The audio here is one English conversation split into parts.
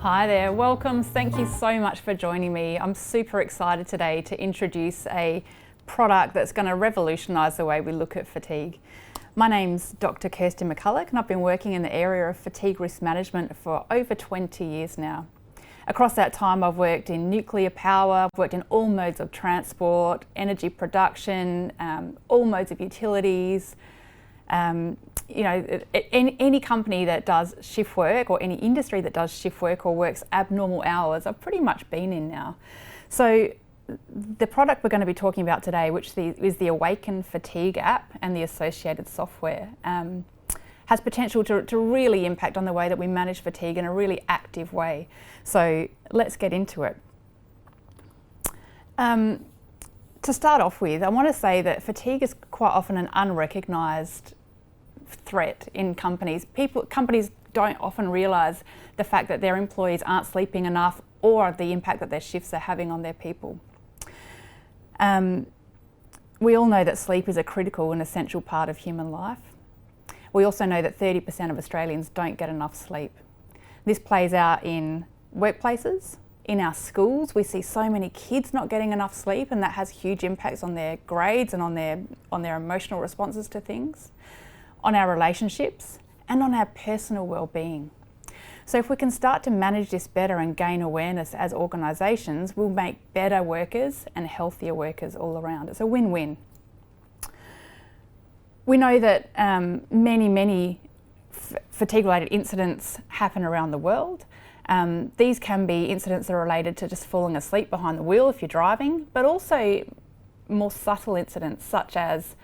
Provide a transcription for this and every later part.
Hi there, welcome. Thank you so much for joining me. I'm super excited today to introduce a product that's going to revolutionise the way we look at fatigue. My name's Dr. Kirsty McCulloch and I've been working in the area of fatigue risk management for over 20 years now. Across that time I've worked in nuclear power, I've worked in all modes of transport, energy production, all modes of utilities. Any company that does shift work or any industry that does shift work or works abnormal hours, I've pretty much been in now. So the product we're going to be talking about today, which is the Awaken Fatigue App and the associated software, has potential to really impact on the way that we manage fatigue in a really active way. So let's get into it. To start off with, I want to say that fatigue is quite often an unrecognised threat in companies. Companies don't often realise the fact that their employees aren't sleeping enough or the impact that their shifts are having on their people. We all know that sleep is a critical and essential part of human life. We also know that 30% of Australians don't get enough sleep. This plays out in workplaces, in our schools. We see so many kids not getting enough sleep, and that has huge impacts on their grades and on their emotional responses to things, on our relationships, and on our personal well-being. So if we can start to manage this better and gain awareness as organisations, we'll make better workers and healthier workers all around. It's a win-win. We know that many fatigue-related incidents happen around the world. These can be incidents that are related to just falling asleep behind the wheel if you're driving, but also more subtle incidents such as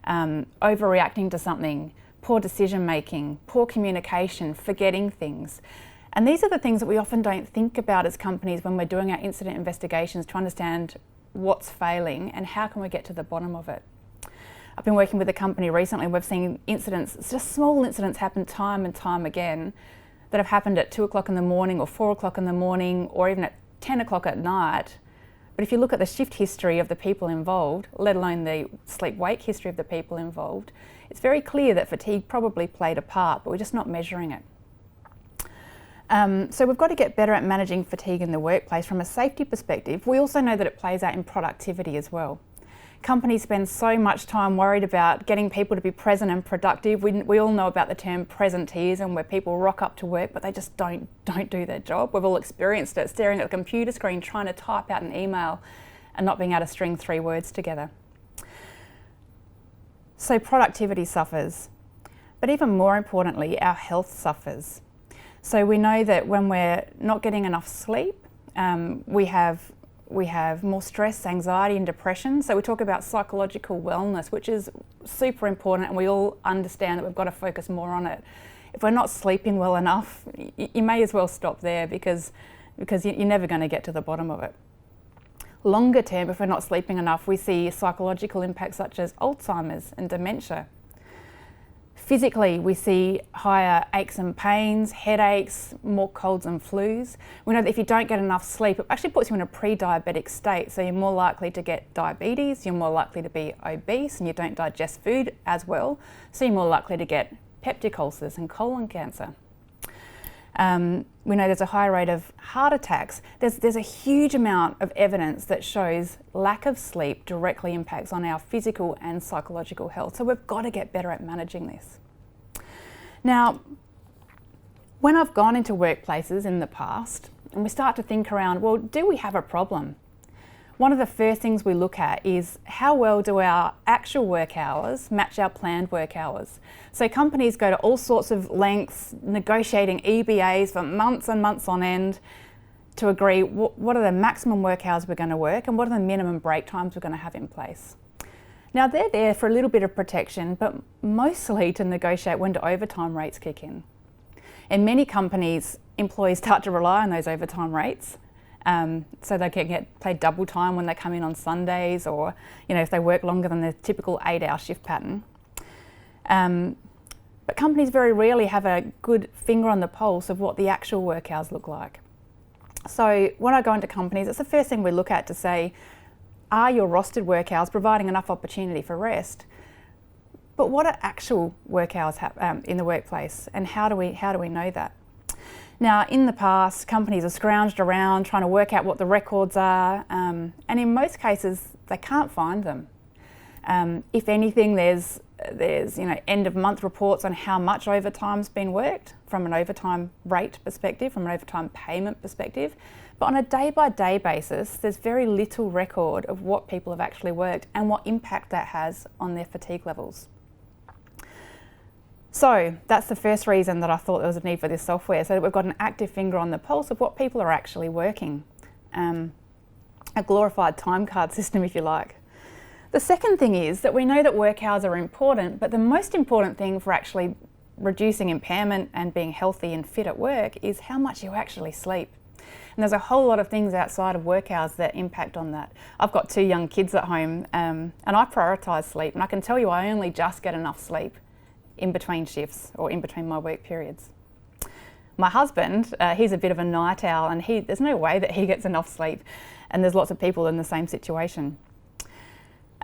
overreacting to something, poor decision making, poor communication, forgetting things. And these are the things that we often don't think about as companies when we're doing our incident investigations to understand what's failing and how can we get to the bottom of it. I've been working with a company recently, we've seen incidents, just small incidents happen time and time again that have happened at 2 o'clock in the morning or 4 o'clock in the morning or even at 10 o'clock at night. But if you look at the shift history of the people involved, let alone the sleep-wake history of the people involved, it's very clear that fatigue probably played a part, but we're just not measuring it. So we've got to get better at managing fatigue in the workplace from a safety perspective. We also know that it plays out in productivity as well. Companies spend so much time worried about getting people to be present and productive. We all know about the term presenteeism, where people rock up to work but they just don't do their job. We've all experienced it, staring at the computer screen trying to type out an email and not being able to string 3 words together. So productivity suffers, but even more importantly, our health suffers. So we know that when we're not getting enough sleep, we have more stress, anxiety and depression. So we talk about psychological wellness, which is super important, and we all understand that we've got to focus more on it. If we're not sleeping well enough, you may as well stop there because you're never going to get to the bottom of it. Longer term, if we're not sleeping enough, we see psychological impacts such as Alzheimer's and dementia. Physically, we see higher aches and pains, headaches, more colds and flus. We know that if you don't get enough sleep, it actually puts you in a pre-diabetic state. So you're more likely to get diabetes, you're more likely to be obese, and you don't digest food as well. So you're more likely to get peptic ulcers and colon cancer. We know there's a high rate of heart attacks. There's a huge amount of evidence that shows lack of sleep directly impacts on our physical and psychological health. So we've got to get better at managing this. Now, when I've gone into workplaces in the past and we start to think around, well, do we have a problem? One of the first things we look at is how well do our actual work hours match our planned work hours. So companies go to all sorts of lengths, negotiating EBAs for months and months on end to agree what are the maximum work hours we're going to work and what are the minimum break times we're going to have in place. Now they're there for a little bit of protection, but mostly to negotiate when do overtime rates kick in. In many companies, employees start to rely on those overtime rates. So they can get paid double time when they come in on Sundays, or if they work longer than the typical 8-hour shift pattern. But companies very rarely have a good finger on the pulse of what the actual work hours look like. So when I go into companies, it's the first thing we look at to say, are your rostered work hours providing enough opportunity for rest? But what are actual work hours in the workplace, and how do we know that? Now, in the past, companies have scrounged around trying to work out what the records are, and in most cases, they can't find them. If anything, there's end of month reports on how much overtime's been worked from an overtime rate perspective, from an overtime payment perspective. But on a day-by-day basis, there's very little record of what people have actually worked and what impact that has on their fatigue levels. So that's the first reason that I thought there was a need for this software, so that we've got an active finger on the pulse of what people are actually working. A glorified time card system, if you like. The second thing is that we know that work hours are important, but the most important thing for actually reducing impairment and being healthy and fit at work is how much you actually sleep. And there's a whole lot of things outside of work hours that impact on that. I've got 2 young kids at home, and I prioritise sleep, and I can tell you I only just get enough sleep in between shifts or in between my work periods. My husband, he's a bit of a night owl, and there's no way that he gets enough sleep, and there's lots of people in the same situation.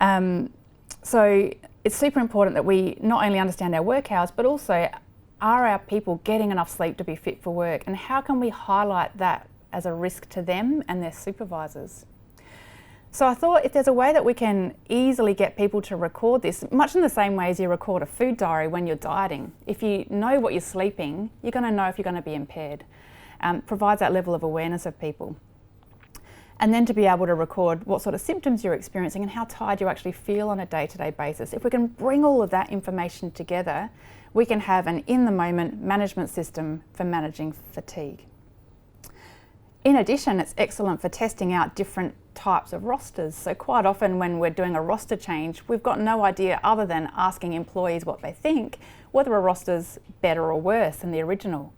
So it's super important that we not only understand our work hours, but also, are our people getting enough sleep to be fit for work, and how can we highlight that as a risk to them and their supervisors? So I thought if there's a way that we can easily get people to record this, much in the same way as you record a food diary when you're dieting. If you know what you're sleeping, you're going to know if you're going to be impaired. Provides that level of awareness of people. And then to be able to record what sort of symptoms you're experiencing and how tired you actually feel on a day-to-day basis. If we can bring all of that information together, we can have an in-the-moment management system for managing fatigue. In addition, it's excellent for testing out different types of rosters. So quite often when we're doing a roster change, we've got no idea other than asking employees what they think, whether a roster's better or worse than the original.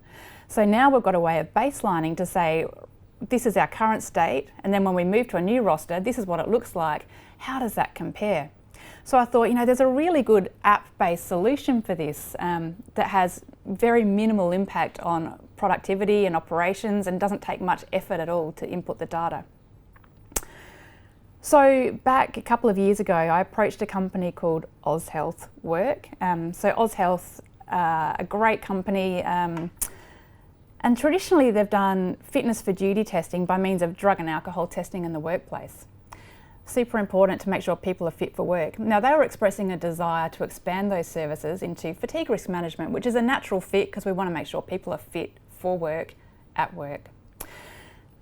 So now we've got a way of baselining to say, this is our current state, and then when we move to a new roster, this is what it looks like. How does that compare? So I thought, there's a really good app-based solution for this that has very minimal impact on productivity and operations and doesn't take much effort at all to input the data. So back a couple of years ago, I approached a company called OzHealth Work. So OzHealth, a great company, and traditionally they've done fitness for duty testing by means of drug and alcohol testing in the workplace. Super important to make sure people are fit for work. Now they were expressing a desire to expand those services into fatigue risk management, which is a natural fit because we want to make sure people are fit for work at work.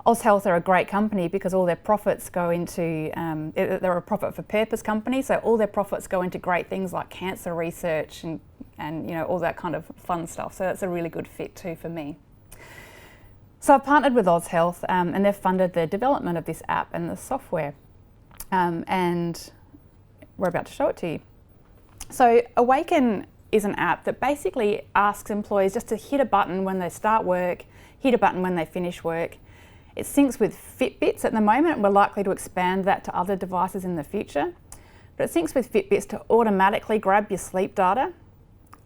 OzHealth are a great company because all their profits go into, they're a profit for purpose company, so all their profits go into great things like cancer research and all that kind of fun stuff. So that's a really good fit too for me. So I've partnered with OzHealth and they've funded the development of this app and the software. And we're about to show it to you. So Awaken is an app that basically asks employees just to hit a button when they start work, hit a button when they finish work. It syncs with Fitbits at the moment, and we're likely to expand that to other devices in the future. But it syncs with Fitbits to automatically grab your sleep data,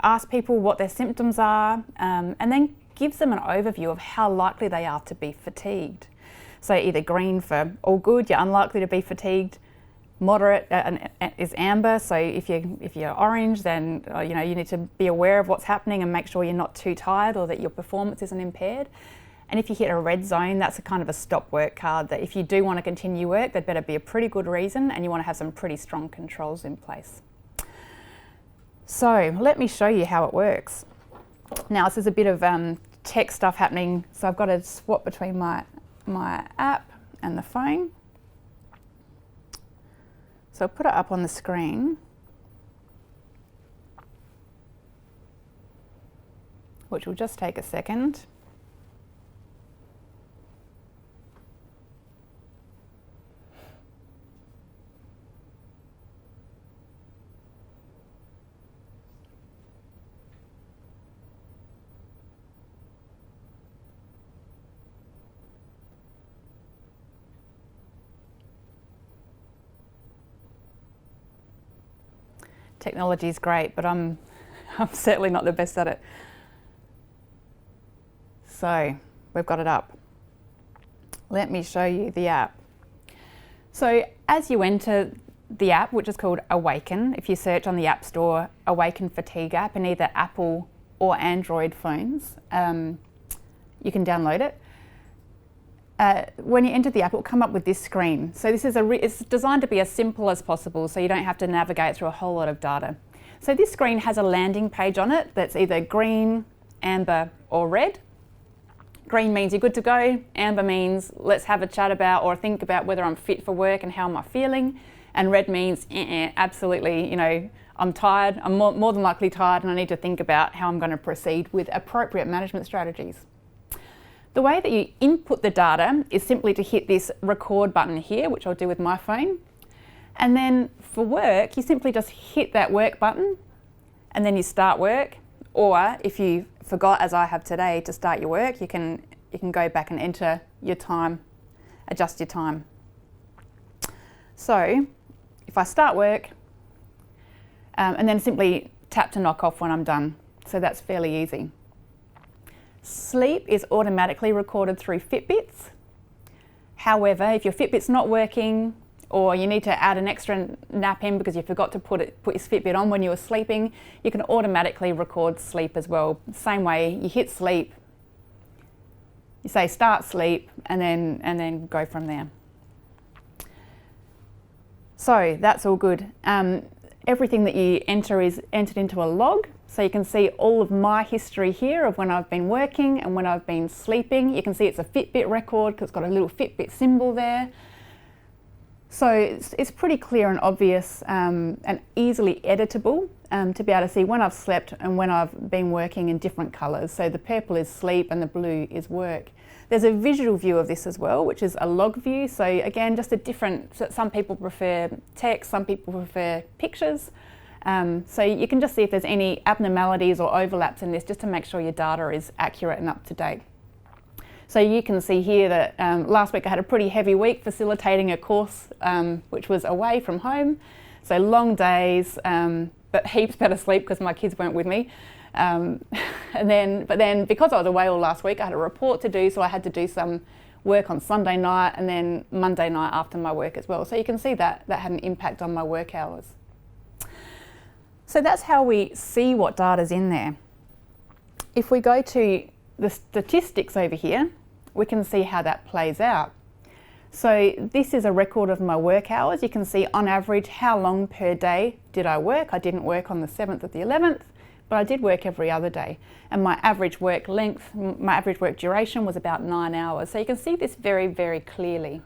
ask people what their symptoms are, and then gives them an overview of how likely they are to be fatigued. So either green for all good, you're unlikely to be fatigued. Moderate is amber, so if you're orange, then you need to be aware of what's happening and make sure you're not too tired or that your performance isn't impaired. And if you hit a red zone, that's a kind of a stop work card that if you do want to continue work, there'd better be a pretty good reason and you want to have some pretty strong controls in place. So let me show you how it works. Now this is a bit of tech stuff happening, so I've got to swap between my app and the phone. So I'll put it up on the screen, which will just take a second. Technology is great, but I'm certainly not the best at it. So we've got it up. Let me show you the app. So as you enter the app, which is called Awaken, if you search on the App Store, Awaken Fatigue App in either Apple or Android phones, you can download it. When you enter the app, it will come up with this screen. So this is it's designed to be as simple as possible, so you don't have to navigate through a whole lot of data. So this screen has a landing page on it that's either green, amber, or red. Green means you're good to go. Amber means let's have a chat about or think about whether I'm fit for work and how am I feeling. And red means absolutely, you know, I'm tired. I'm more than likely tired, and I need to think about how I'm going to proceed with appropriate management strategies. The way that you input the data is simply to hit this record button here, which I'll do with my phone. And then for work, you simply just hit that work button and then you start work. Or if you forgot, as I have today, to start your work, you can go back and enter your time, adjust your time. So if I start work and then simply tap to knock off when I'm done. So that's fairly easy. Sleep is automatically recorded through Fitbits. However, if your Fitbit's not working or you need to add an extra nap in because you forgot to put your Fitbit on when you were sleeping, you can automatically record sleep as well. Same way, you hit sleep, you say start sleep, and then go from there. So that's all good. Everything that you enter is entered into a log. So you can see all of my history here of when I've been working and when I've been sleeping. You can see it's a Fitbit record because it's got a little Fitbit symbol there. So it's pretty clear and obvious and easily editable to be able to see when I've slept and when I've been working in different colours. So the purple is sleep and the blue is work. There's a visual view of this as well, which is a log view. So again, just a different, some people prefer text, some people prefer pictures. So you can just see if there's any abnormalities or overlaps in this just to make sure your data is accurate and up to date. So you can see here that last week I had a pretty heavy week facilitating a course which was away from home. So long days, but heaps better sleep because my kids weren't with me. But then because I was away all last week, I had a report to do, so I had to do some work on Sunday night and then Monday night after my work as well. So you can see that had an impact on my work hours. So that's how we see what data's in there. If we go to the statistics over here, we can see how that plays out. So this is a record of my work hours. You can see on average how long per day did I work. I didn't work on the 7th or the 11th, but I did work every other day. And my average work length, my average work duration was about 9 hours. So you can see this very, very clearly.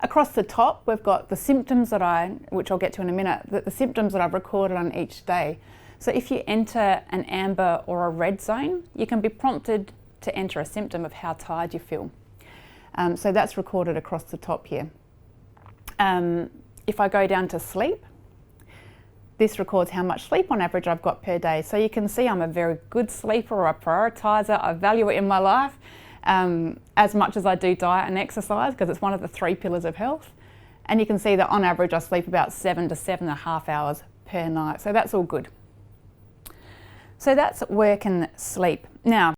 Across the top, we've got the symptoms which I'll get to in a minute, the symptoms that I've recorded on each day. So if you enter an amber or a red zone, you can be prompted to enter a symptom of how tired you feel. So that's recorded across the top here. If I go down to sleep, this records how much sleep on average I've got per day. So you can see I'm a very good sleeper or a prioritiser. I value it in my life. As much as I do diet and exercise, because it's one of the 3 pillars of health. And you can see that on average I sleep about 7 to 7.5 hours per night. So that's all good. So that's work and sleep. Now,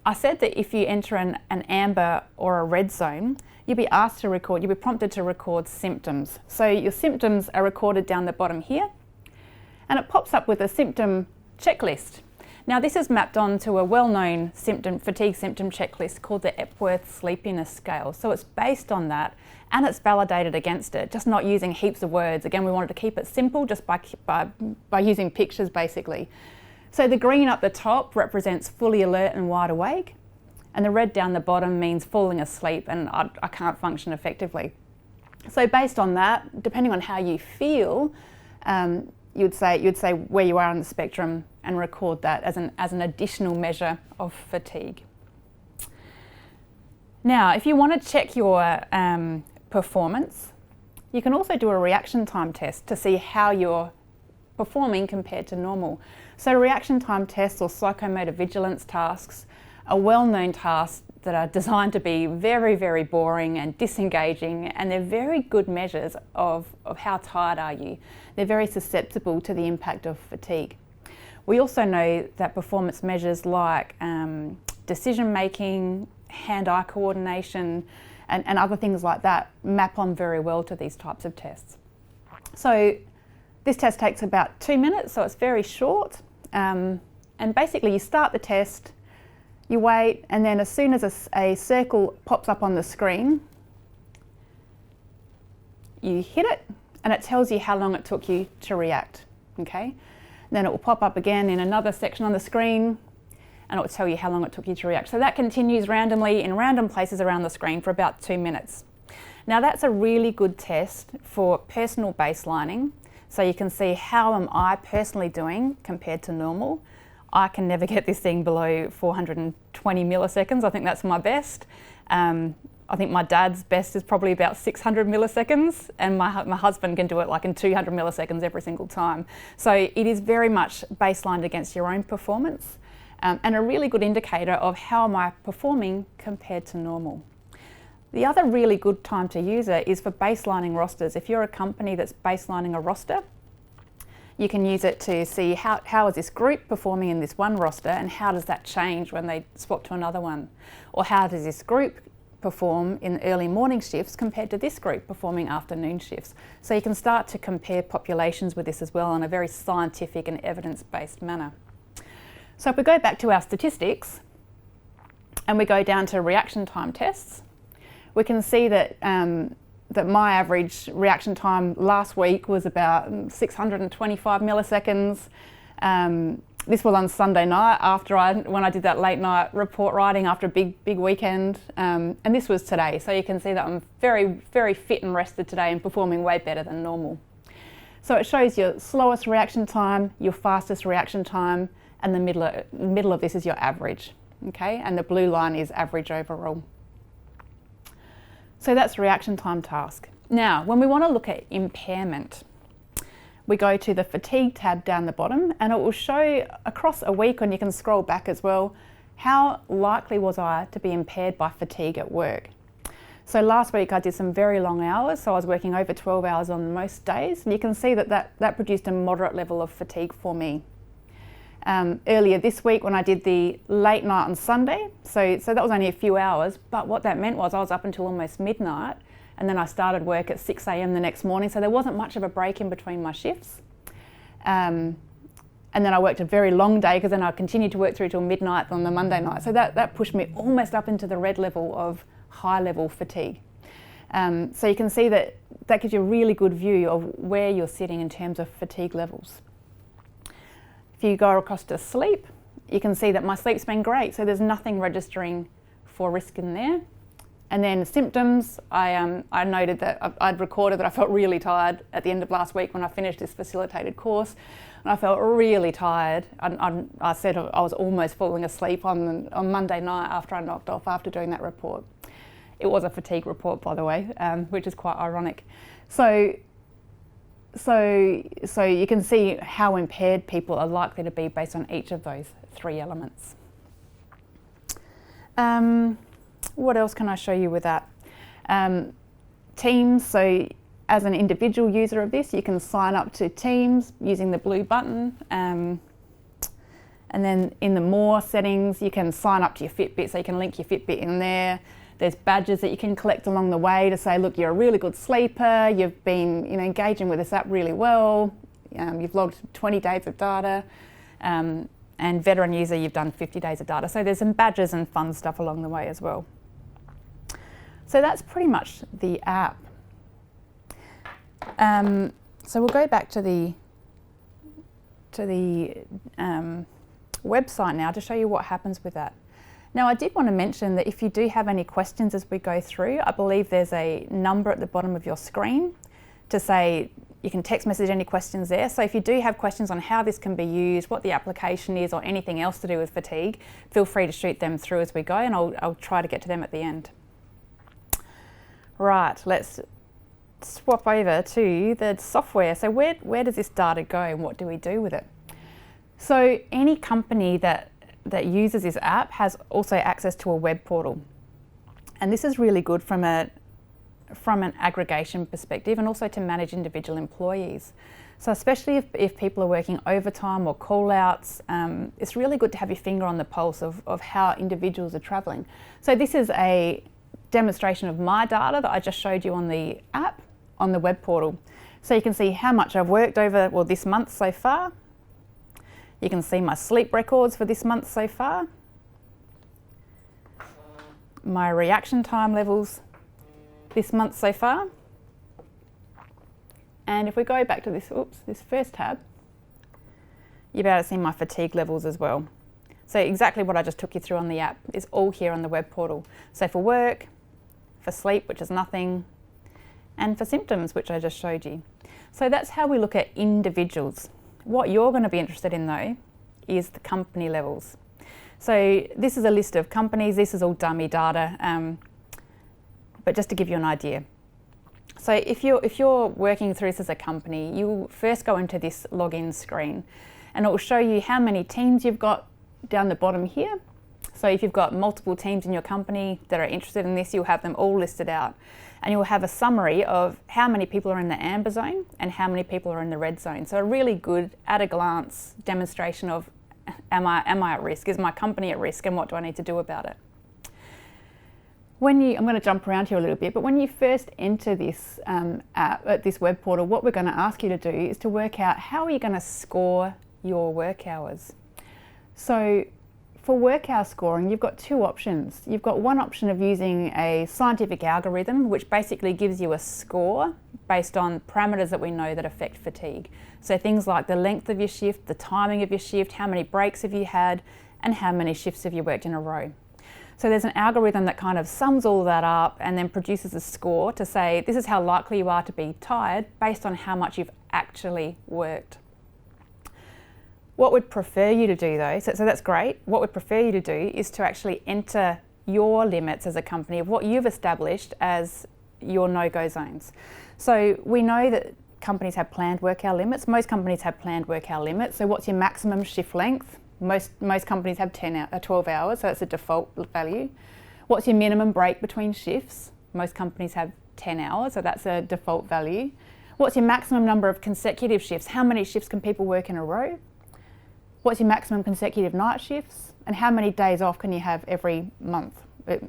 I said that if you enter an amber or a red zone, you'll be prompted to record symptoms. So your symptoms are recorded down the bottom here, and it pops up with a symptom checklist. Now this is mapped onto a well-known fatigue symptom checklist called the Epworth Sleepiness Scale. So it's based on that and it's validated against it, just not using heaps of words. Again, we wanted to keep it simple just by using pictures basically. So the green up the top represents fully alert and wide awake, and the red down the bottom means falling asleep and I can't function effectively. So based on that, depending on how you feel, you'd say where you are on the spectrum and record that as an additional measure of fatigue. Now, if you want to check your performance, you can also do a reaction time test to see how you're performing compared to normal. So reaction time tests or psychomotor vigilance tasks are well-known tasks that are designed to be very, very boring and disengaging, and they're very good measures of how tired are you. They're very susceptible to the impact of fatigue. We also know that performance measures like decision making, hand-eye coordination, and other things like that map on very well to these types of tests. So this test takes about 2 minutes, so it's very short. And basically you start the test, You wait, and then as soon as a circle pops up on the screen, you hit it, and it tells you how long it took you to react, okay? Then it will pop up again in another section on the screen, and it will tell you how long it took you to react. So that continues randomly in random places around the screen for about 2 minutes. Now that's a really good test for personal baselining, so you can see how am I personally doing compared to normal. I can never get this thing below 420 milliseconds. I think that's my best. I think my dad's best is probably about 600 milliseconds, and my husband can do it like in 200 milliseconds every single time. So it is very much baselined against your own performance, and a really good indicator of how am I performing compared to normal. The other really good time to use it is for baselining rosters. If you're a company that's baselining a roster, you can use it to see how is this group performing in this one roster, and how does that change when they swap to another one? Or how does this group perform in early morning shifts compared to this group performing afternoon shifts? So you can start to compare populations with this as well in a very scientific and evidence-based manner. So if we go back to our statistics and we go down to reaction time tests, we can see that that my average reaction time last week was about 625 milliseconds. This was on Sunday night when I did that late night report writing after a big weekend, and this was today. So you can see that I'm very fit and rested today and performing way better than normal. So it shows your slowest reaction time, your fastest reaction time, and the middle of this is your average, okay? And the blue line is average overall. So that's reaction time task. Now, when we want to look at impairment, we go to the fatigue tab down the bottom, and it will show across a week, and you can scroll back as well, how likely was I to be impaired by fatigue at work. So last week I did some very long hours, so I was working over 12 hours on most days, and you can see that produced a moderate level of fatigue for me. Earlier this week when I did the late night on Sunday, so that was only a few hours, but what that meant was I was up until almost midnight, and then I started work at 6 a.m. the next morning, so there wasn't much of a break in between my shifts. And then I worked a very long day, because then I continued to work through till midnight on the Monday night. So that pushed me almost up into the red level of high level fatigue. So you can see that gives you a really good view of where you're sitting in terms of fatigue levels. If you go across to sleep, you can see that my sleep's been great, so there's nothing registering for risk in there. And then symptoms, I noted that I'd recorded that I felt really tired at the end of last week when I finished this facilitated course, and I felt really tired. I said I was almost falling asleep on Monday night after I knocked off after doing that report. It was a fatigue report, by the way, which is quite ironic. So you can see how impaired people are likely to be based on each of those 3 elements. What else can I show you with that? Teams, so as an individual user of this, you can sign up to Teams using the blue button. And then in the More settings, you can sign up to your Fitbit, so you can link your Fitbit in there. There's badges that you can collect along the way to say, look, you're a really good sleeper, you've been engaging with this app really well, you've logged 20 days of data, and veteran user, you've done 50 days of data. So there's some badges and fun stuff along the way as well. So that's pretty much the app. So we'll go back to the website now to show you what happens with that. Now, I did want to mention that if you do have any questions as we go through, I believe there's a number at the bottom of your screen to say you can text message any questions there. So if you do have questions on how this can be used, what the application is, or anything else to do with fatigue, feel free to shoot them through as we go, and I'll try to get to them at the end. Right, let's swap over to the software. So where does this data go, and what do we do with it? So any company that uses this app has also access to a web portal, and this is really good from an aggregation perspective, and also to manage individual employees. So especially if people are working overtime or call-outs, it's really good to have your finger on the pulse of how individuals are travelling. So this is a demonstration of my data that I just showed you on the app, on the web portal. So you can see how much I've worked over this month so far. You can see my sleep records for this month so far. my reaction time levels this month so far. And if we go back to this first tab, you'll be able to see my fatigue levels as well. So exactly what I just took you through on the app is all here on the web portal. So for work, for sleep, which is nothing, and for symptoms, which I just showed you. So that's how we look at individuals. What you're going to be interested in though is the company levels. So this is a list of companies, this is all dummy data, but just to give you an idea. So if you're working through this as a company, you'll first go into this login screen and it will show you how many teams you've got down the bottom here. So if you've got multiple teams in your company that are interested in this, you'll have them all listed out. And you'll have a summary of how many people are in the amber zone and how many people are in the red zone. So a really good, at a glance, demonstration of am I at risk? Is my company at risk? And what do I need to do about it? I'm going to jump around here a little bit, but when you first enter this app, at this web portal, what we're going to ask you to do is to work out how are you going to score your work hours. So for work hour scoring, you've got two options. You've got one option of using a scientific algorithm, which basically gives you a score based on parameters that we know that affect fatigue. So things like the length of your shift, the timing of your shift, how many breaks have you had, and how many shifts have you worked in a row. So there's an algorithm that kind of sums all that up and then produces a score to say this is how likely you are to be tired based on how much you've actually worked. What we'd prefer you to do though, so that's great, what we'd prefer you to do is to actually enter your limits as a company of what you've established as your no-go zones. So we know that companies have planned work hour limits. Most companies have planned work hour limits. So what's your maximum shift length? Most companies have 12 hours, so that's a default value. What's your minimum break between shifts? Most companies have 10 hours, so that's a default value. What's your maximum number of consecutive shifts? How many shifts can people work in a row? What's your maximum consecutive night shifts? And how many days off can you have every month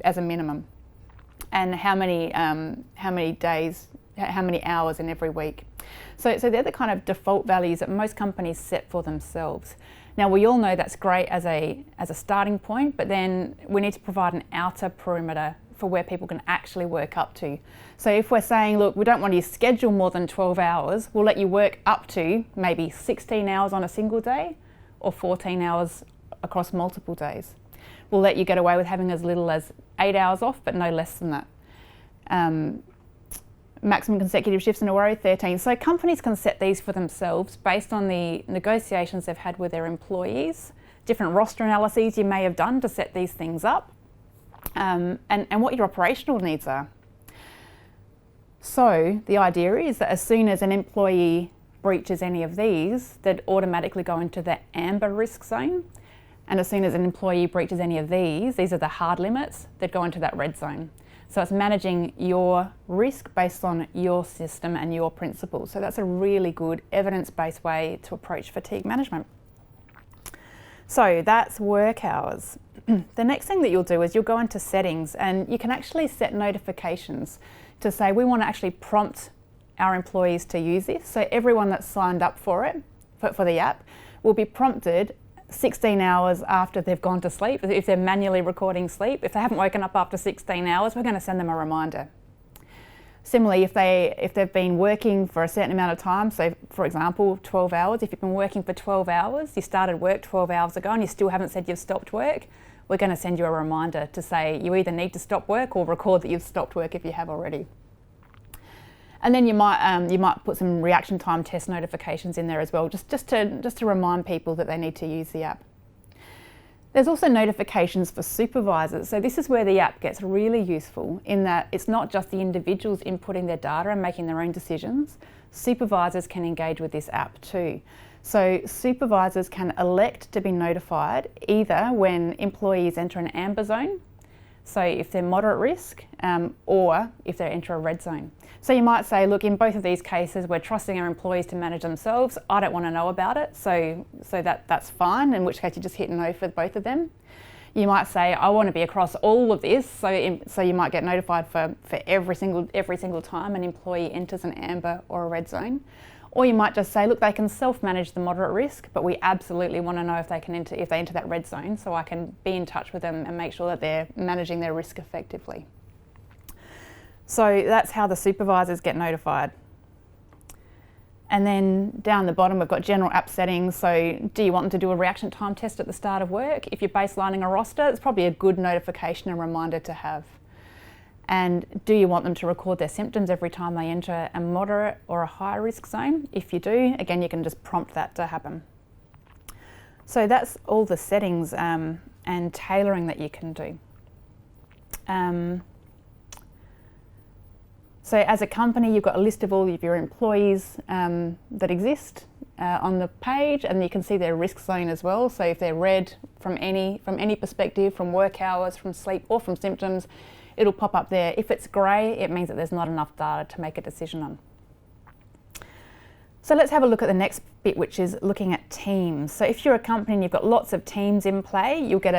as a minimum? And how many hours in every week? So they're the kind of default values that most companies set for themselves. Now we all know that's great as a starting point, but then we need to provide an outer perimeter for where people can actually work up to. So if we're saying, look, we don't want you to schedule more than 12 hours, we'll let you work up to maybe 16 hours on a single day or 14 hours across multiple days. We'll let you get away with having as little as 8 hours off, but no less than that. Maximum consecutive shifts in a row, 13. So companies can set these for themselves based on the negotiations they've had with their employees, different roster analyses you may have done to set these things up, and what your operational needs are. So the idea is that as soon as an employee breaches any of these, they'd automatically go into the amber risk zone. And as soon as an employee breaches any of these are the hard limits, they'd go into that red zone. So it's managing your risk based on your system and your principles. So that's a really good evidence-based way to approach fatigue management. So that's work hours. The next thing that you'll do is you'll go into settings and you can actually set notifications to say we want to actually prompt our employees to use this. So everyone that's signed up for it, for the app, will be prompted 16 hours after they've gone to sleep. If they're manually recording sleep, if they haven't woken up after 16 hours, we're going to send them a reminder. Similarly, if they've been working for a certain amount of time, so for example, 12 hours, if you've been working for 12 hours, you started work 12 hours ago and you still haven't said you've stopped work, we're going to send you a reminder to say you either need to stop work or record that you've stopped work if you have already. And then you might put some reaction time test notifications in there as well, just to remind people that they need to use the app. There's also notifications for supervisors. So this is where the app gets really useful in that it's not just the individuals inputting their data and making their own decisions. Supervisors can engage with this app too. So supervisors can elect to be notified either when employees enter an amber zone, so if they're moderate risk, or if they enter a red zone. So you might say, look, in both of these cases, we're trusting our employees to manage themselves. I don't want to know about it, so that's fine, in which case you just hit no for both of them. You might say, I want to be across all of this, so you might get notified for every single time an employee enters an amber or a red zone. Or you might just say, look, they can self-manage the moderate risk, but we absolutely want to know if they enter that red zone, so I can be in touch with them and make sure that they're managing their risk effectively. So that's how the supervisors get notified. And then down the bottom, we've got general app settings. So do you want them to do a reaction time test at the start of work? If you're baselining a roster, it's probably a good notification and reminder to have. And do you want them to record their symptoms every time they enter a moderate or a high risk zone? If you do, again, you can just prompt that to happen. So that's all the settings and tailoring that you can do. So as a company, you've got a list of all of your employees that exist on the page, and you can see their risk zone as well. So if they're red from any perspective, from work hours, from sleep, or from symptoms, it'll pop up there. If it's grey, it means that there's not enough data to make a decision on. So let's have a look at the next bit, which is looking at teams. So if you're a company and you've got lots of teams in play, you'll get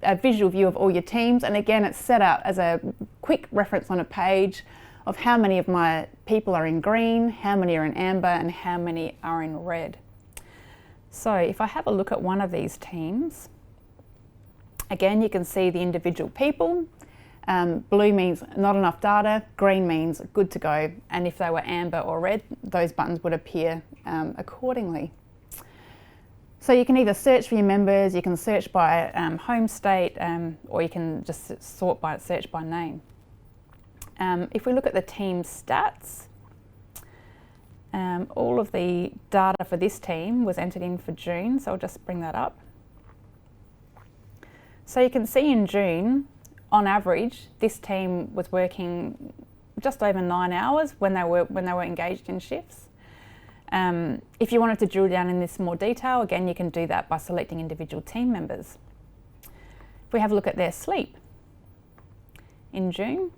a visual view of all your teams. And again, it's set out as a quick reference on a page of how many of my people are in green, how many are in amber, and how many are in red. So if I have a look at one of these teams, again, you can see the individual people. Blue means not enough data, green means good to go, and if they were amber or red, those buttons would appear accordingly. So you can either search for your members, you can search by home state, or you can just search by name. If we look at the team stats, all of the data for this team was entered in for June, so I'll just bring that up. So you can see in June, on average, this team was working just over 9 hours when they were engaged in shifts. If you wanted to drill down in this more detail, again, you can do that by selecting individual team members. If we have a look at their sleep in June,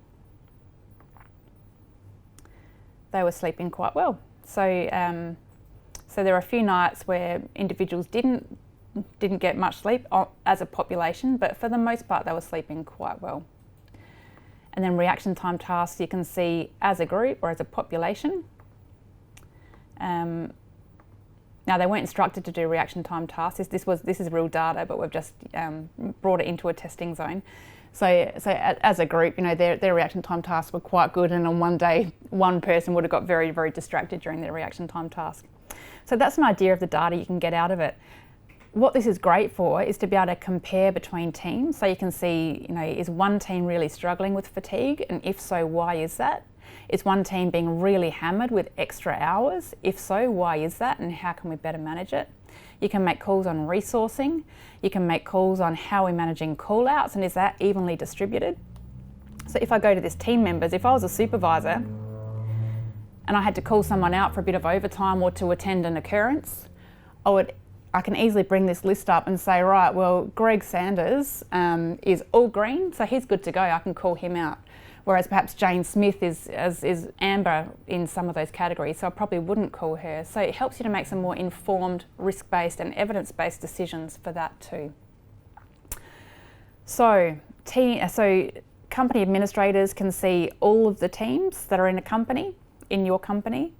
they were sleeping quite well. So there are a few nights where individuals didn't get much sleep as a population, but for the most part they were sleeping quite well. And then reaction time tasks you can see as a group or as a population. Now they weren't instructed to do reaction time tasks. This is real data, but we've just brought it into a testing zone. So as a group, their reaction time tasks were quite good, and on one day, one person would have got very, very distracted during their reaction time task. So that's an idea of the data you can get out of it. What this is great for is to be able to compare between teams. So you can see, is one team really struggling with fatigue? And if so, why is that? Is one team being really hammered with extra hours? If so, why is that? And how can we better manage it? You can make calls on resourcing. You can make calls on how we're managing call-outs, and is that evenly distributed? So if I go to this team members, if I was a supervisor and I had to call someone out for a bit of overtime or to attend an occurrence, I can easily bring this list up and say, right, well, Greg Sanders is all green, so he's good to go, I can call him out. Whereas perhaps Jane Smith is amber in some of those categories, so I probably wouldn't call her. So it helps you to make some more informed, risk-based and evidence-based decisions for that too. So company administrators can see all of the teams that are in your company.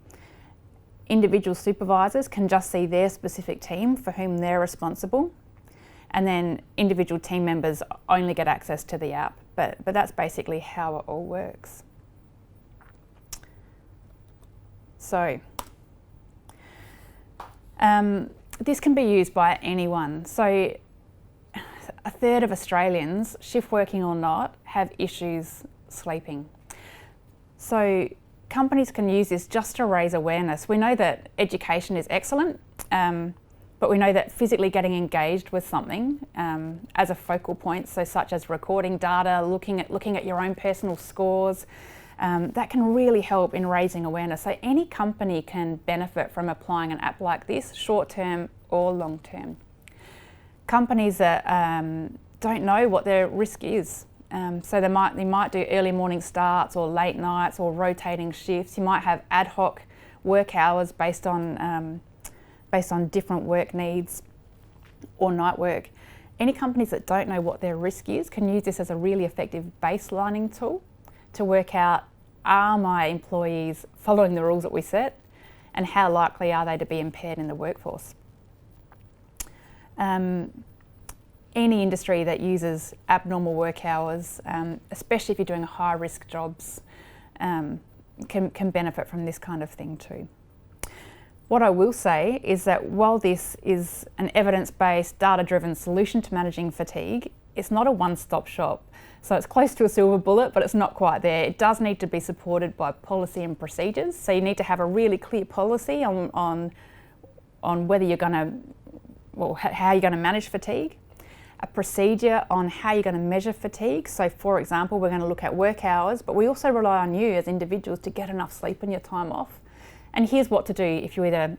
Individual supervisors can just see their specific team for whom they're responsible. And then individual team members only get access to the app. But that's basically how it all works. So this can be used by anyone. So a third of Australians, shift working or not, have issues sleeping. So companies can use this just to raise awareness. We know that education is excellent, but we know that physically getting engaged with something as a focal point, so such as recording data, looking at your own personal scores, that can really help in raising awareness. So any company can benefit from applying an app like this, short term or long term. Companies that don't know what their risk is. So they might do early morning starts or late nights or rotating shifts. You might have ad hoc work hours based on different work needs or night work. Any companies that don't know what their risk is can use this as a really effective baselining tool to work out, are my employees following the rules that we set? and how likely are they to be impaired in the workforce. Any industry that uses abnormal work hours, especially if you're doing high risk jobs, can benefit from this kind of thing too. What I will say is that while this is an evidence-based, data-driven solution to managing fatigue, it's not a one-stop shop. So it's close to a silver bullet, but it's not quite there. It does need to be supported by policy and procedures. So you need to have a really clear policy on whether you're going to, well, how you're going to manage fatigue, a procedure on how you're going to measure fatigue. So for example, we're going to look at work hours, but we also rely on you as individuals to get enough sleep in your time off. And here's what to do if you either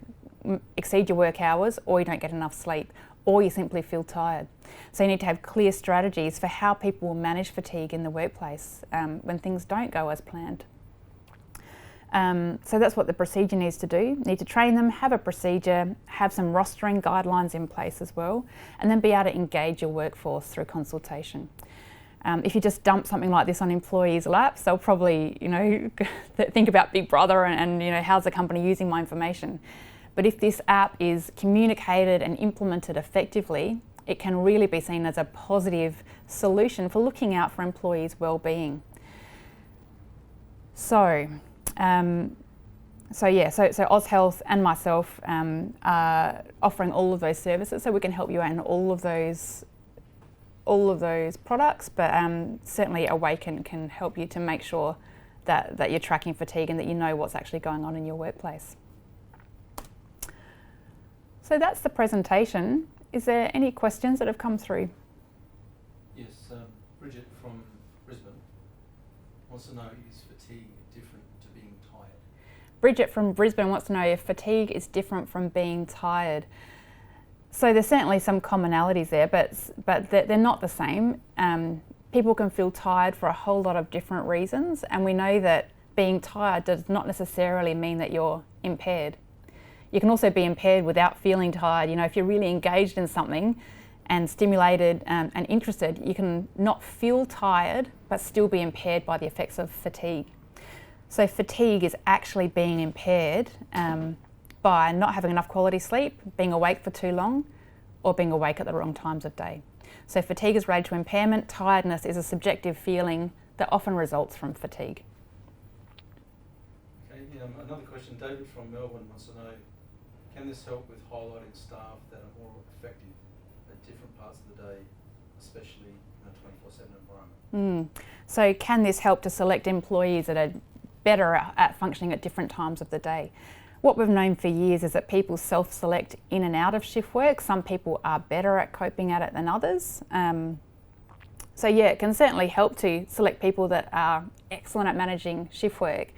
exceed your work hours or you don't get enough sleep or you simply feel tired. So you need to have clear strategies for how people will manage fatigue in the workplace when things don't go as planned. So that's what the procedure needs to do. You need to train them, have a procedure, have some rostering guidelines in place as well, and then be able to engage your workforce through consultation. If you just dump something like this on employees' laps, they'll probably, think about Big Brother and how's the company using my information. But if this app is communicated and implemented effectively, it can really be seen as a positive solution for looking out for employees' well-being. So OzHealth and myself are offering all of those services, so we can help you out in all of those products, but certainly Awaken can help you to make sure that you're tracking fatigue and that you know what's actually going on in your workplace. So that's the presentation. Is there any questions that have come through? Yes, Bridget from Brisbane wants to know, is fatigue different to being tired? Bridget from Brisbane wants to know if fatigue is different from being tired. So there's certainly some commonalities there, but they're not the same. People can feel tired for a whole lot of different reasons, and we know that being tired does not necessarily mean that you're impaired. You can also be impaired without feeling tired. If you're really engaged in something and stimulated and interested, you can not feel tired but still be impaired by the effects of fatigue. So fatigue is actually being impaired by not having enough quality sleep, being awake for too long, or being awake at the wrong times of day. So fatigue is related to impairment. Tiredness is a subjective feeling that often results from fatigue. Okay, another question. David from Melbourne wants to know, can this help with highlighting staff that are more effective at different parts of the day, especially in a 24/7 environment? So can this help to select employees that are better at functioning at different times of the day? What we've known for years is that people self-select in and out of shift work. Some people are better at coping at it than others. So it can certainly help to select people that are excellent at managing shift work.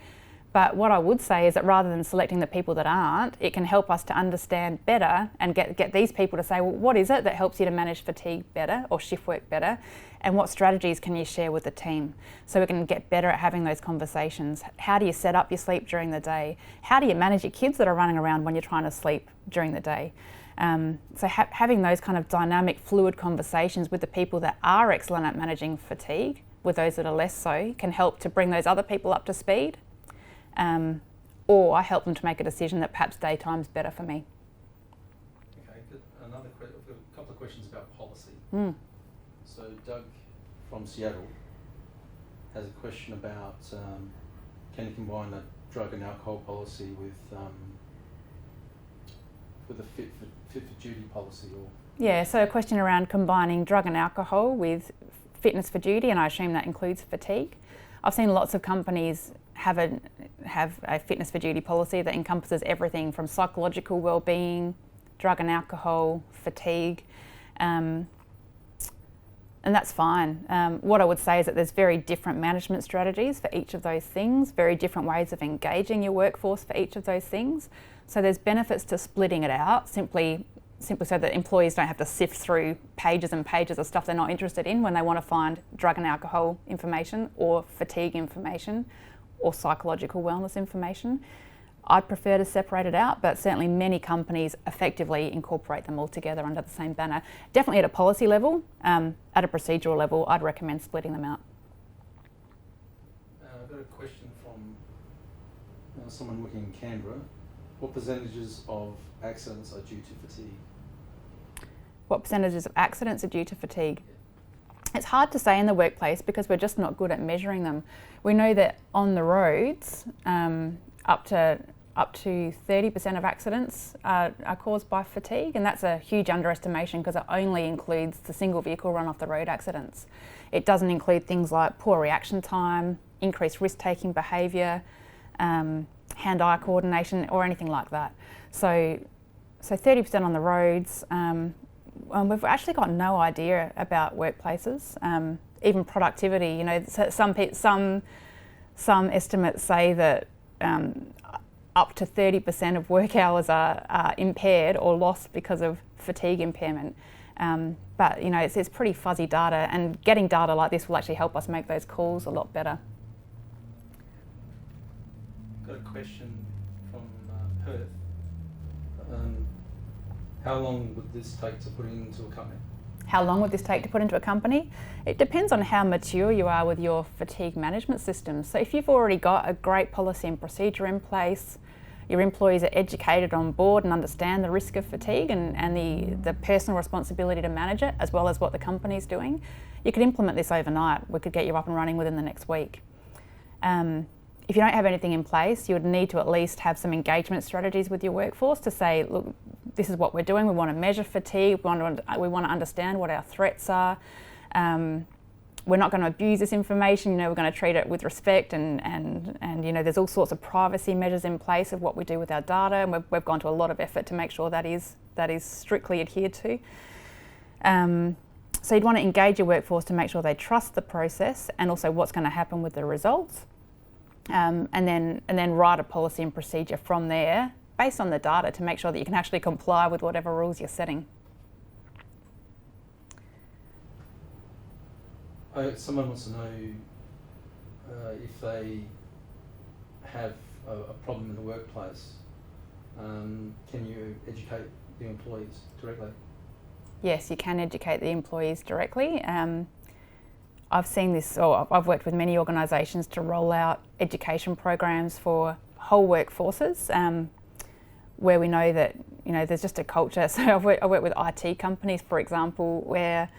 But what I would say is that rather than selecting the people that aren't, it can help us to understand better and get these people to say, well, what is it that helps you to manage fatigue better or shift work better? And what strategies can you share with the team? So we can get better at having those conversations. How do you set up your sleep during the day? How do you manage your kids that are running around when you're trying to sleep during the day? Having those kind of dynamic, fluid conversations with the people that are excellent at managing fatigue, with those that are less so, can help to bring those other people up to speed. Or I help them to make a decision that perhaps daytime's better for me. Okay, good. I've got a couple of questions about policy. So Doug from Seattle has a question about can you combine a drug and alcohol policy with a fit for duty policy? So a question around combining drug and alcohol with fitness for duty, and I assume that includes fatigue. I've seen lots of companies have a fitness for duty policy that encompasses everything from psychological well-being, drug and alcohol, fatigue, and that's fine. What I would say is that there's very different management strategies for each of those things, very different ways of engaging your workforce for each of those things. So there's benefits to splitting it out, simply so that employees don't have to sift through pages and pages of stuff they're not interested in when they want to find drug and alcohol information or fatigue information or psychological wellness information. I'd prefer to separate it out, but certainly many companies effectively incorporate them all together under the same banner. Definitely at a policy level, at a procedural level, I'd recommend splitting them out. I've got a question from someone working in Canberra What percentages of accidents are due to fatigue? What percentages of accidents are due to fatigue? It's hard to say in the workplace because we're just not good at measuring them. We know that on the roads, up to 30% of accidents are caused by fatigue, and that's a huge underestimation because it only includes the single vehicle run off the road accidents. It doesn't include things like poor reaction time, increased risk-taking behaviour, hand-eye coordination, or anything like that. So 30% on the roads. We've actually got no idea about workplaces, even productivity. You know, some estimates say that up to 30% of work hours are impaired or lost because of fatigue impairment. But you know, it's pretty fuzzy data, and getting data like this will actually help us make those calls a lot better. Got a question from Perth. How long would this take to put into a company? How long would this take to put into a company? It depends on how mature you are with your fatigue management system. So if you've already got a great policy and procedure in place, your employees are educated on board and understand the risk of fatigue and the personal responsibility to manage it, as well as what the company's doing, you could implement this overnight. We could get you up and running within the next week. If you don't have anything in place, you would need to at least have some engagement strategies with your workforce to say, look, this is what we're doing. We want to measure fatigue. We want to understand what our threats are. We're not going to abuse this information. You know, we're going to treat it with respect, and you know, there's all sorts of privacy measures in place of what we do with our data, and we've gone to a lot of effort to make sure that is strictly adhered to. So you'd want to engage your workforce to make sure they trust the process and also what's going to happen with the results. And then write a policy and procedure from there based on the data to make sure that you can actually comply with whatever rules you're setting. Someone wants to know if they have a problem in the workplace, can you educate the employees directly? Yes, you can educate the employees directly. I've seen this, or I've worked with many organisations to roll out education programs for whole workforces, where we know that, you know, there's just a culture. So I work with IT companies, for example, where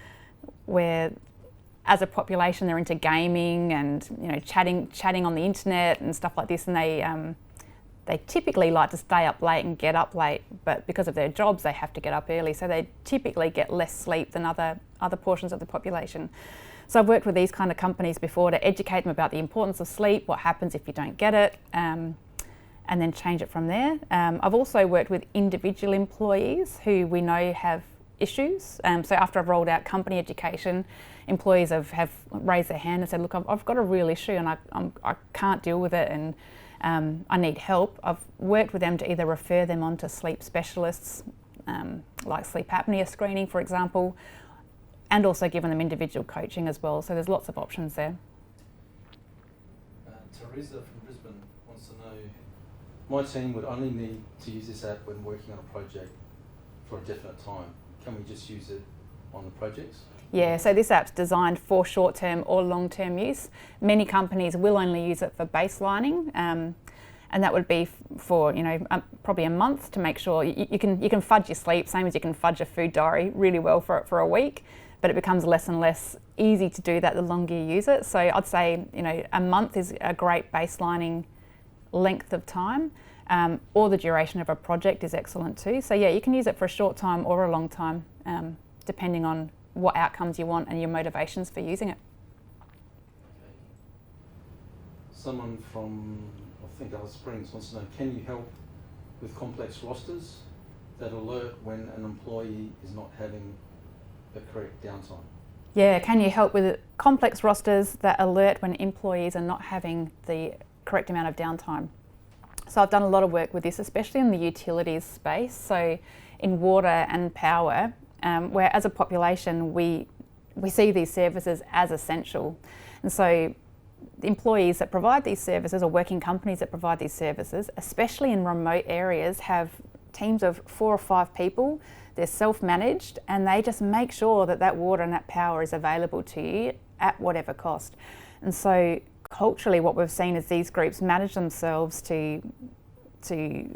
as a population they're into gaming and, you know, chatting on the internet and stuff like this, and they typically like to stay up late and get up late, but because of their jobs they have to get up early, so they typically get less sleep than other portions of the population. So I've worked with these kind of companies before to educate them about the importance of sleep, what happens if you don't get it, and then change it from there. I've also worked with individual employees who we know have issues. So after I've rolled out company education, employees have raised their hand and said, look, I've got a real issue and I can't deal with it, and I need help. I've worked with them to either refer them on to sleep specialists, like sleep apnea screening, for example, and also given them individual coaching as well. So there's lots of options there. Teresa from Brisbane wants to know, my team would only need to use this app when working on a project for a definite time. Can we just use it on the projects? Yeah, so this app's designed for short-term or long-term use. Many companies will only use it for baselining, and that would be for, you know, probably a month to make sure you can fudge your sleep, same as you can fudge a food diary really well for a week, but it becomes less and less easy to do that the longer you use it. So I'd say, you know, a month is a great baselining length of time, or the duration of a project is excellent too. So yeah, you can use it for a short time or a long time, depending on what outcomes you want and your motivations for using it. Okay. Someone from, I think Alice Springs wants to know, can you help with complex rosters that alert when an employee is not having the correct downtime? Yeah, can you help with complex rosters that alert when employees are not having the correct amount of downtime? So I've done a lot of work with this, especially in the utilities space. So in water and power, where as a population we see these services as essential. And so the employees that provide these services, or working companies that provide these services, especially in remote areas, have teams of 4 or 5 people. They're self-managed, and they just make sure that that water and that power is available to you at whatever cost. And so culturally what we've seen is these groups manage themselves to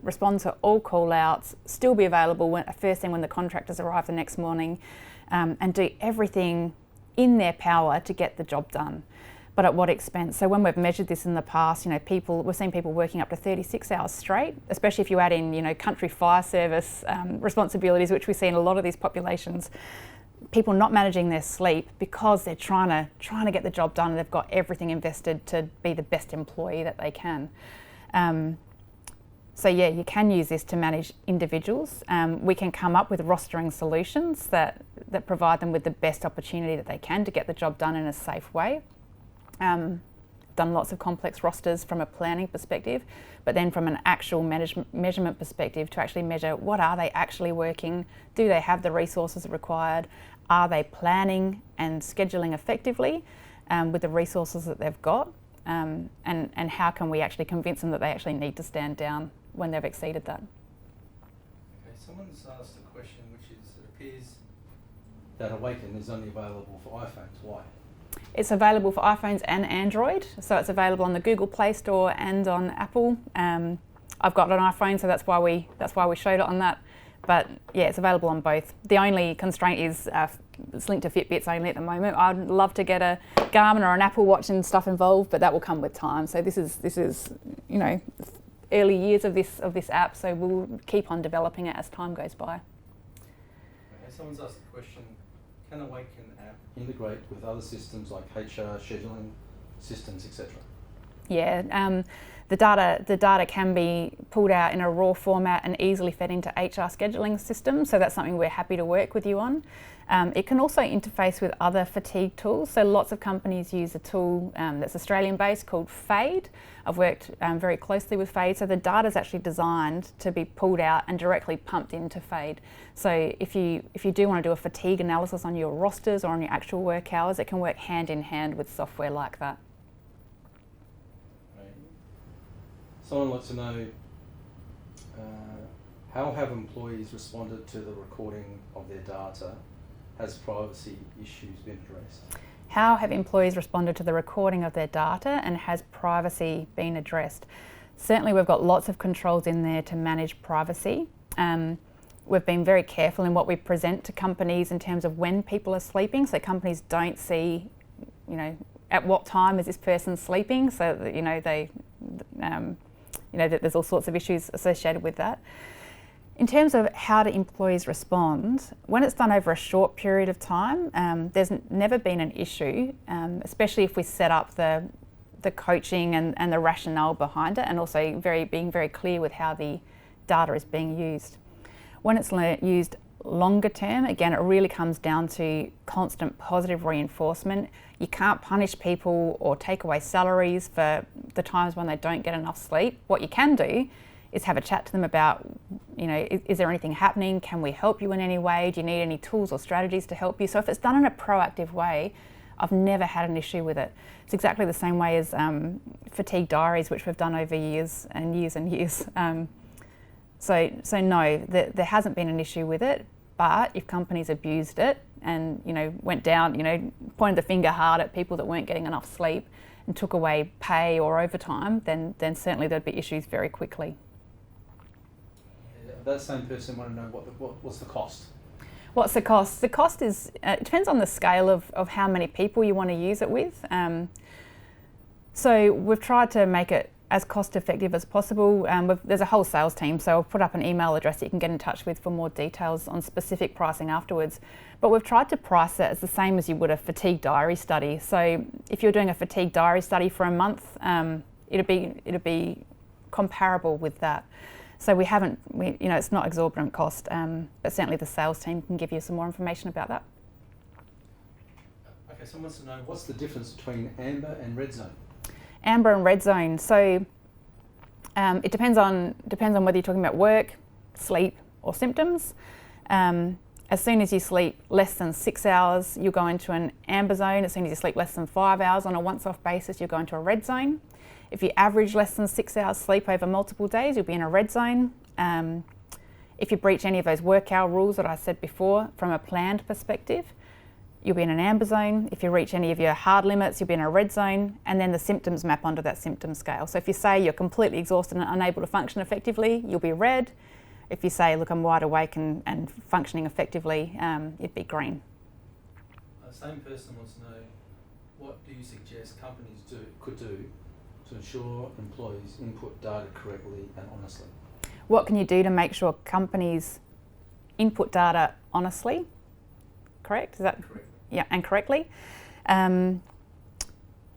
respond to all call-outs, still be available first thing when the contractors arrive the next morning, and do everything in their power to get the job done. But at what expense? So when we've measured this in the past, we've seen people working up to 36 hours straight, especially if you add in, country fire service responsibilities, which we see in a lot of these populations. People not managing their sleep because they're trying to get the job done, and they've got everything invested to be the best employee that they can. So yeah, you can use this to manage individuals. We can come up with rostering solutions that provide them with the best opportunity that they can to get the job done in a safe way. Done lots of complex rosters from a planning perspective, but then from an actual measurement perspective to actually measure what are they actually working, do they have the resources required, are they planning and scheduling effectively with the resources that they've got, and how can we actually convince them that they actually need to stand down when they've exceeded that. Okay, someone's asked a question which is, it appears that Awaken is only available for iPhones. Why? It's available for iPhones and Android, so it's available on the Google Play Store and on Apple. I've got an iPhone, so that's why we showed it on that. But yeah, it's available on both. The only constraint is it's linked to Fitbits only at the moment. I'd love to get a Garmin or an Apple Watch and stuff involved, but that will come with time. So this is early years of this app, so we'll keep on developing it as time goes by. Okay, someone's asked the question, can Awaken app integrate with other systems like HR, scheduling systems, etc.? Yeah, the data can be pulled out in a raw format and easily fed into HR scheduling systems, so that's something we're happy to work with you on. It can also interface with other fatigue tools, so lots of companies use a tool that's Australian based called Fade. I've worked very closely with Fade, so the data is actually designed to be pulled out and directly pumped into Fade. So if you do want to do a fatigue analysis on your rosters or on your actual work hours, it can work hand in hand with software like that. Someone wants to know, how have employees responded to the recording of their data? Has privacy issues been addressed? How have employees responded to the recording of their data, and has privacy been addressed? Certainly we've got lots of controls in there to manage privacy. We've been very careful in what we present to companies in terms of when people are sleeping, so companies don't see, at what time is this person sleeping, so that, that there's all sorts of issues associated with that. In terms of how do employees respond, when it's done over a short period of time, there's never been an issue, especially if we set up the coaching and the rationale behind it, and also being very clear with how the data is being used. When it's used longer term, again, it really comes down to constant positive reinforcement. You can't punish people or take away salaries for the times when they don't get enough sleep. What you can do is have a chat to them about, is there anything happening? Can we help you in any way? Do you need any tools or strategies to help you? So if it's done in a proactive way, I've never had an issue with it. It's exactly the same way as fatigue diaries, which we've done over years and years and years. So no, there hasn't been an issue with it. But if companies abused it and went down, pointed the finger hard at people that weren't getting enough sleep and took away pay or overtime, then certainly there'd be issues very quickly. Yeah, that same person want to know what's the cost? What's the cost? The cost is it depends on the scale of how many people you want to use it with. So we've tried to make it as cost effective as possible. There's a whole sales team, so I'll put up an email address that you can get in touch with for more details on specific pricing afterwards. But we've tried to price it as the same as you would a fatigue diary study. So if you're doing a fatigue diary study for a month, it'd be comparable with that. So it's not exorbitant cost, but certainly the sales team can give you some more information about that. Okay, someone wants to know, what's the difference between amber and red zone? Amber and red zone. So it depends on whether you're talking about work, sleep, or symptoms. As soon as you sleep less than 6 hours, you'll go into an amber zone. As soon as you sleep less than 5 hours on a once-off basis, you'll go into a red zone. If you average less than 6 hours sleep over multiple days, you'll be in a red zone. If you breach any of those work hour rules that I said before, from a planned perspective, you'll be in an amber zone. If you reach any of your hard limits, you'll be in a red zone, and then the symptoms map onto that symptom scale. So if you say you're completely exhausted and unable to function effectively, you'll be red. If you say, look, I'm wide awake and functioning effectively, it'd be green. The same person wants to know, what do you suggest companies could do to ensure employees input data correctly and honestly? What can you do to make sure companies input data honestly? Correct? Is that correct? Yeah, and correctly.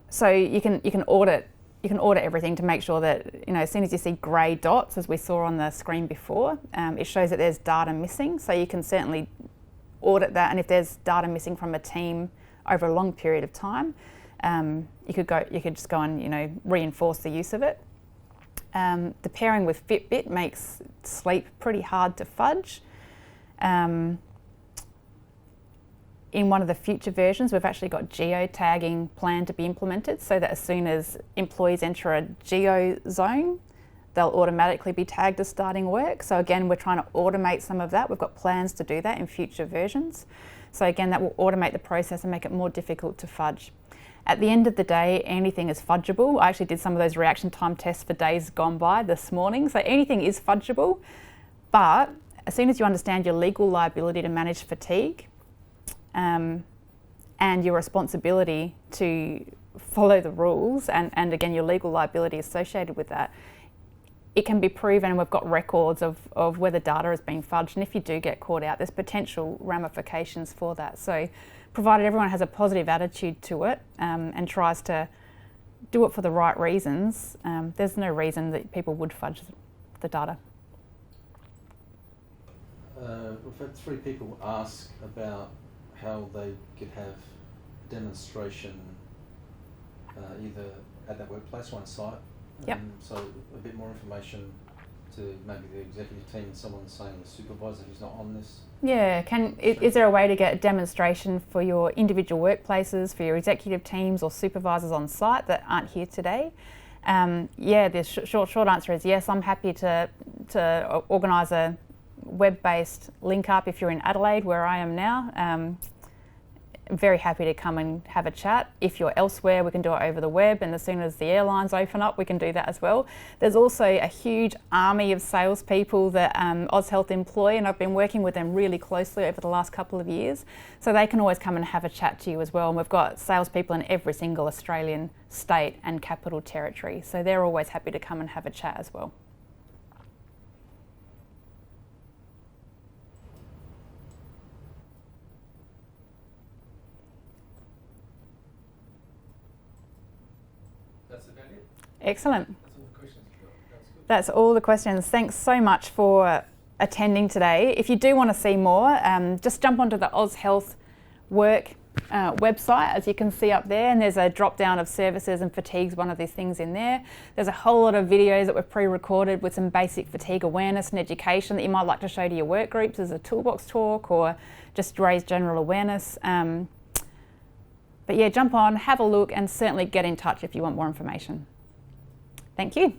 So you can audit everything to make sure that, as soon as you see grey dots, as we saw on the screen before, it shows that there's data missing. So you can certainly audit that, and if there's data missing from a team over a long period of time, you could just go and reinforce the use of it. The pairing with Fitbit makes sleep pretty hard to fudge. In one of the future versions, we've actually got geo-tagging planned to be implemented, so that as soon as employees enter a geo zone, they'll automatically be tagged as starting work. So again, we're trying to automate some of that. We've got plans to do that in future versions. So again, that will automate the process and make it more difficult to fudge. At the end of the day, anything is fudgeable. I actually did some of those reaction time tests for days gone by this morning. So anything is fudgeable, but as soon as you understand your legal liability to manage fatigue, and your responsibility to follow the rules, and again your legal liability associated with that, it can be proven, and we've got records of whether data has been fudged, and if you do get caught out, there's potential ramifications for that. So provided everyone has a positive attitude to it and tries to do it for the right reasons, there's no reason that people would fudge the data. We've had 3 people ask about how they could have a demonstration either at that workplace or on site. Yep. So a bit more information to maybe the executive team and someone saying the supervisor who's not on this. Yeah, is there a way to get a demonstration for your individual workplaces, for your executive teams or supervisors on site that aren't here today? Yeah, the short answer is yes. I'm happy to organise a web-based link up if you're in Adelaide, where I am now. Very happy to come and have a chat. If you're elsewhere, we can do it over the web, and as soon as the airlines open up, we can do that as well. There's also a huge army of salespeople that AusHealth employ, and I've been working with them really closely over the last couple of years, so they can always come and have a chat to you as well. And we've got salespeople in every single Australian state and capital territory, so they're always happy to come and have a chat as well. That's about it. Excellent. That's all the questions we've got. That's good. That's all the questions. Thanks so much for attending today. If you do want to see more, just jump onto the AusHealth Work website, as you can see up there, and there's a drop down of services, and fatigue's one of these things in there. There's a whole lot of videos that we've pre-recorded with some basic fatigue awareness and education that you might like to show to your work groups as a toolbox talk, or just raise general awareness. But yeah, jump on, have a look, and certainly get in touch if you want more information. Thank you.